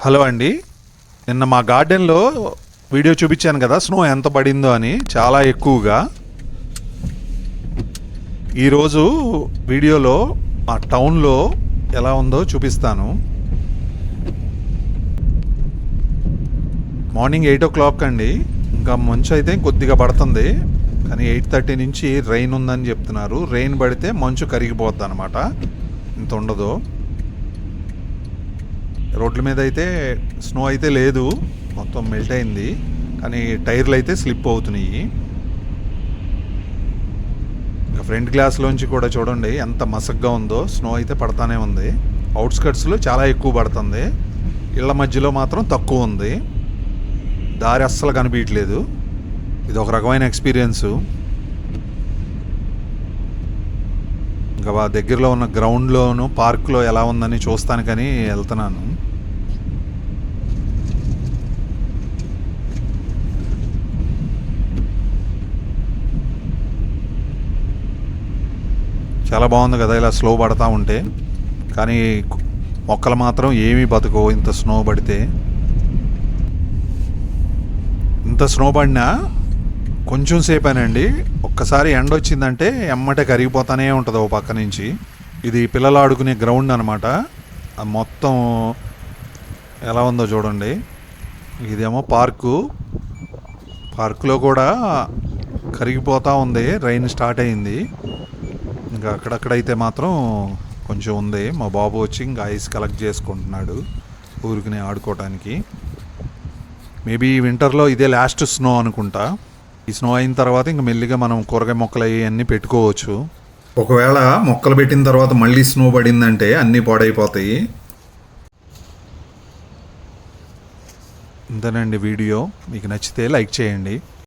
Hello అండి. నిన్న మా గార్డెన్లో వీడియో చూపించాను కదా, స్నో ఎంత పడిందో అని, చాలా ఎక్కువగా. ఈరోజు వీడియోలో మా టౌన్లో ఎలా ఉందో చూపిస్తాను. మార్నింగ్ 8 o'clock అండి. ఇంకా మంచు అయితే కొద్దిగా పడుతుంది, కానీ 8:30 నుంచి రెయిన్ ఉందని చెప్తున్నారు. రెయిన్ పడితే మంచు కరిగిపోద్ది అనమాట, ఇంత ఉండదు. రోడ్ల మీద అయితే స్నో అయితే లేదు, మొత్తం మెల్ట్ అయింది, కానీ టైర్లు అయితే స్లిప్ అవుతున్నాయి. ఇంకా ఫ్రంట్ గ్లాస్లోంచి కూడా చూడండి ఎంత మసగ్గా ఉందో. స్నో అయితే పడతానే ఉంది. అవుట్స్కట్స్లో చాలా ఎక్కువ పడుతుంది, ఇళ్ల మధ్యలో మాత్రం తక్కువ ఉంది. దారి అస్సలు కనిపించట్లేదు. ఇది ఒక రకమైన ఎక్స్పీరియన్సు. ఇంకా దగ్గరలో ఉన్న గ్రౌండ్లోను పార్క్లో ఎలా ఉందని చూస్తానికని వెళ్తున్నాను. చాలా బాగుంది కదా ఇలా స్లో పడతా ఉంటే, కానీ మొక్కలు మాత్రం ఏమీ బతకవు ఇంత స్నో పడితే. ఇంత స్నో పడినా కొంచెం సేపేనండి, ఒక్కసారి ఎండ వచ్చిందంటే ఎమ్మటే కరిగిపోతానే ఉంటుంది ఓ పక్క నుంచి. ఇది పిల్లలు ఆడుకునే గ్రౌండ్ అనమాట. మొత్తం ఎలా ఉందో చూడండి. ఇదేమో పార్కులో కూడా కరిగిపోతూ ఉంది. రైన్ స్టార్ట్ అయింది. ఇంకా అక్కడక్కడైతే మాత్రం కొంచెం ఉంది. మా బాబు వచ్చి ఇంకా ఐస్ కలెక్ట్ చేసుకుంటున్నాడు ఊరికినే ఆడుకోవటానికి. మేబీ వింటర్లో ఇదే లాస్ట్ స్నో అనుకుంటా. ఈ స్నో అయిన తర్వాత ఇంకా మెల్లిగా మనం కూరగాయ మొక్కలు అన్నీ పెట్టుకోవచ్చు. ఒకవేళ మొక్కలు పెట్టిన తర్వాత మళ్ళీ స్నో పడిందంటే అన్నీ పాడైపోతాయి. ఇంతేనండి వీడియో. మీకు నచ్చితే లైక్ చేయండి.